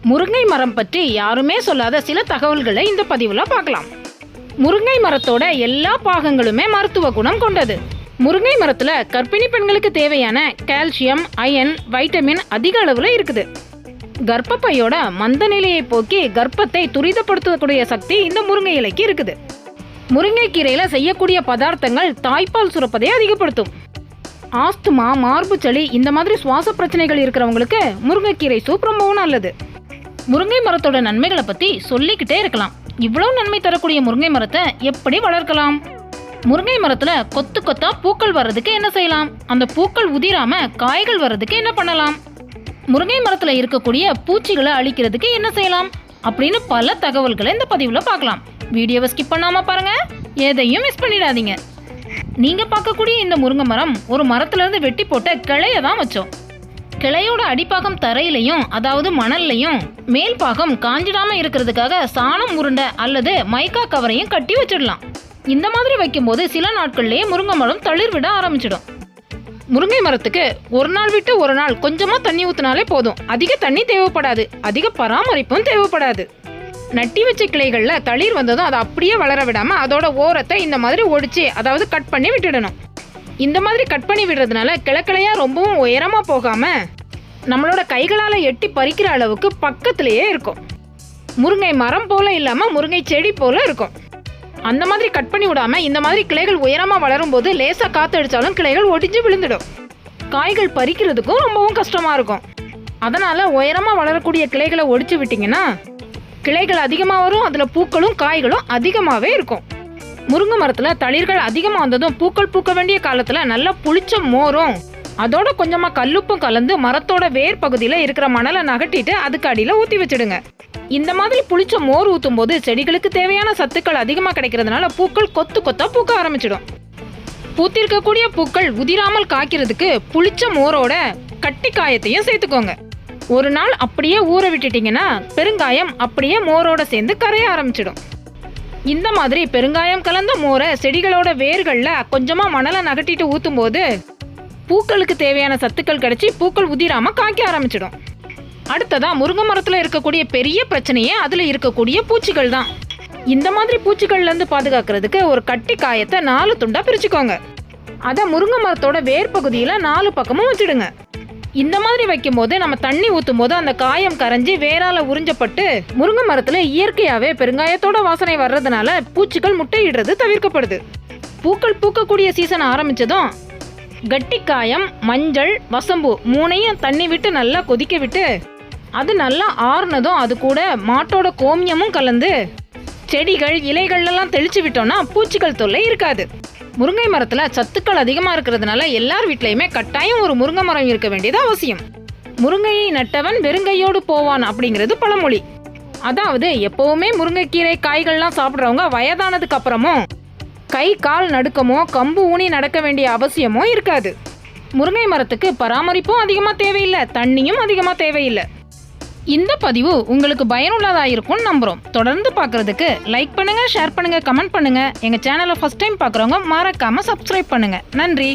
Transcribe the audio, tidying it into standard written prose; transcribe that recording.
முருங்கை மரம் பற்றி யாருமே சொல்லாத சில தகவல்களை இந்த பதிவில் பார்க்கலாம். முருங்கை மரத்தோட எல்லா பாகங்களுமே மருத்துவ குணம் கொண்டது. முருங்கை மரத்தில் கர்ப்பிணி பெண்களுக்கு தேவையான கால்சியம், அயன், வைட்டமின் அதிக அளவில் இருக்குது. கர்ப்பப்பையோட மந்த நிலையை போக்கி கர்ப்பத்தை துரிதப்படுத்தக்கூடிய சக்தி இந்த முருங்கை இலைக்கு இருக்குது. முருங்கைக்கீரையில் செய்யக்கூடிய பதார்த்தங்கள் தாய்ப்பால் சுரப்பதை அதிகப்படுத்தும். ஆஸ்துமா, மார்பு சளி இந்த மாதிரி சுவாச பிரச்சனைகள் இருக்கிறவங்களுக்கு முருங்கைக்கீரை சூப் ரொம்பவும் நல்லது. முருங்கை மரத்தோட நன்மைகளை பற்றி சொல்லிக்கிட்டே இருக்கலாம். இவ்வளவு நன்மை தரக்கூடிய முருங்கை மரத்தை எப்படி வளர்க்கலாம்? முருங்கை மரத்தில் கொத்து கொத்தா பூக்கள் வர்றதுக்கு என்ன செய்யலாம்? அந்த பூக்கள் உதிராம காய்கள் வர்றதுக்கு என்ன பண்ணலாம்? முருங்கை மரத்தில் இருக்கக்கூடிய பூச்சிகளை அழிக்கிறதுக்கு என்ன செய்யலாம் அப்படின்னு பல தகவல்களை இந்த பதிவில் பார்க்கலாம். வீடியோவை ஸ்கிப் பண்ணாம பாருங்க, எதையும் மிஸ் பண்ணிடாதீங்க. நீங்க பார்க்கக்கூடிய இந்த முருங்கை மரம் ஒரு மரத்துல இருந்து வெட்டி போட்ட கிளைய தான் வச்சோம். கிளையோட அடிப்பாகம் தரையிலையும், அதாவது மணல்லையும், மேல் பாகம் காஞ்சிடாம இருக்கிறதுக்காக சாணம் உருண்டை அல்லது மைக்கா கவரையும் கட்டி வச்சிடலாம். இந்த மாதிரி வைக்கும்போது சில நாட்கள்லேயே முருங்கை மரம் தளிர் விட ஆரம்பிச்சிடும். முருங்கை மரத்துக்கு ஒரு நாள் விட்டு ஒரு நாள் கொஞ்சமா தண்ணி ஊற்றினாலே போதும். அதிக தண்ணி தேவைப்படாது, அதிக பராமரிப்பும் தேவைப்படாது. நட்டி வச்ச கிளைகள்ல தளிர் வந்ததும் அதை அப்படியே வளர விடாம அதோட ஓரத்தை இந்த மாதிரி ஒடிச்சு, அதாவது கட் பண்ணி விட்டுடணும். இந்த மாதிரி கட் பண்ணி விடுறதுனால கிளைக்கிளையா ரொம்பவும் உயரமா போகாம நம்மளோட கைகளால் எட்டி பறிக்கிற அளவுக்கு பக்கத்திலேயே இருக்கும். முருங்கை மரம் போல இல்லாம முருங்கை செடி போல இருக்கும். அந்த மாதிரி கட் பண்ணி விடாம இந்த மாதிரி கிளைகள் உயரமா வளரும் போது லேசா காத்து அடிச்சாலும் கிளைகள் ஒடிஞ்சு விழுந்துடும். காய்கள் பறிக்கிறதுக்கும் ரொம்பவும் கஷ்டமா இருக்கும். அதனால உயரமா வளரக்கூடிய கிளைகளை ஒடிச்சு விட்டீங்கன்னா கிளைகள் அதிகமாக வரும், அதுல பூக்களும் காய்களும் அதிகமாகவே இருக்கும். முருங்கை மரத்துல தளிர்கள் அதிகமாக வந்ததும் பூக்கள் பூக்க வேண்டிய காலத்துல நல்லா புளிச்ச மோரும் அதோட கொஞ்சமா கல்லுப்பும் கலந்து மரத்தோட வேர் பகுதியில இருக்கிற மணலை நகட்டிட்டு அதுக்கு அடியில ஊத்தி வச்சிடுங்க. இந்த மாதிரி புளிச்ச மோர் ஊத்தும் போது செடிகளுக்கு தேவையான சத்துக்கள் அதிகமா கிடைக்கிறதுனால பூக்கள் கொத்து கொத்தா பூக்க ஆரம்பிச்சிடும். பூத்திருக்கக்கூடிய பூக்கள் உதிராமல் காய்க்கிறதுக்கு புளிச்ச மோரோட கட்டி காயத்தையும் சேர்த்துக்கோங்க. ஒரு நாள் அப்படியே ஊற விட்டுட்டீங்கன்னா பெருங்காயம் அப்படியே மோரோட சேர்ந்து கரைய ஆரம்பிச்சிடும். இந்த மாதிரி பெருங்காயம் கலந்த மோரை செடிகளோட வேர்கள்ல கொஞ்சமா மணலை நகட்டிட்டு ஊத்தும் போது பூக்களுக்கு தேவையான சத்துக்கள் கிடைச்சி பூக்கள் உதிராம காய்க்க ஆரம்பிச்சிடும். அடுத்ததா முருங்கை மரத்துல இருக்கக்கூடிய பெரிய பிரச்சனையே அதுல இருக்கக்கூடிய பூச்சிகள் தான். இந்த மாதிரி பூச்சிகள்ல இருந்து பாதுகாக்கிறதுக்கு ஒரு கட்டி காயத்தை 4 துண்டா பிரிச்சுக்கோங்க. அதை முருங்கை மரத்தோட வேர் பகுதியில 4 பக்கமும் வச்சிடுங்க. இந்த மாதிரி வைக்கும் போது நம்ம தண்ணி ஊற்றும் போது அந்த காயம் கரைஞ்சி வேரால உறிஞ்சப்பட்டு முருங்கை மரத்துல இயற்கையாவே பெருங்காயத்தோட வாசனை வர்றதுனால பூச்சிகள் முட்டையிடுறது தவிர்க்கப்படுது. பூக்கள் பூக்கக்கூடிய சீசன் ஆரம்பிச்சதும் கட்டிக்காயம், மஞ்சள், வசம்பு 3ஐயும் தண்ணி விட்டு நல்லா கொதிக்க விட்டு அது நல்லா ஆறுனதும் அது கூட மாட்டோட கோமியமும் கலந்து செடிகள் இலைகள்லாம் தெளிச்சு விட்டோம்னா பூச்சிகள் தொல்லை இருக்காது. முருங்கை மரத்துல சத்துக்கள் அதிகமா இருக்கிறதுனால எல்லார் வீட்லயுமே கட்டாயம் ஒரு முருங்கை மரம் இருக்க வேண்டியது அவசியம். முருங்கையை நட்டவன் வெறுங்கையோடு போவான் அப்படிங்கிறது பழமொழி. அதாவது எப்பவுமே முருங்கைக்கீரை காய்கள்லாம் சாப்பிட்றவங்க வயதானதுக்கு அப்புறமும் கை கால் நடுக்கமோ கம்பு ஊனி நடக்க வேண்டிய அவசியமோ இருக்காது. முருங்கை மரத்துக்கு பராமரிப்பும் அதிகமா தேவையில்லை, தண்ணியும் அதிகமா தேவையில்லை. இந்த பதிவு உங்களுக்கு பயனுள்ளதாக இருக்கும்னு நம்புகிறோம். தொடர்ந்து பார்க்குறதுக்கு லைக் பண்ணுங்கள், ஷேர் பண்ணுங்கள், கமெண்ட் பண்ணுங்கள். எங்கள் சேனலை ஃபஸ்ட் டைம் பார்க்குறவங்க மறக்காமல் சப்ஸ்கிரைப் பண்ணுங்கள். நன்றி.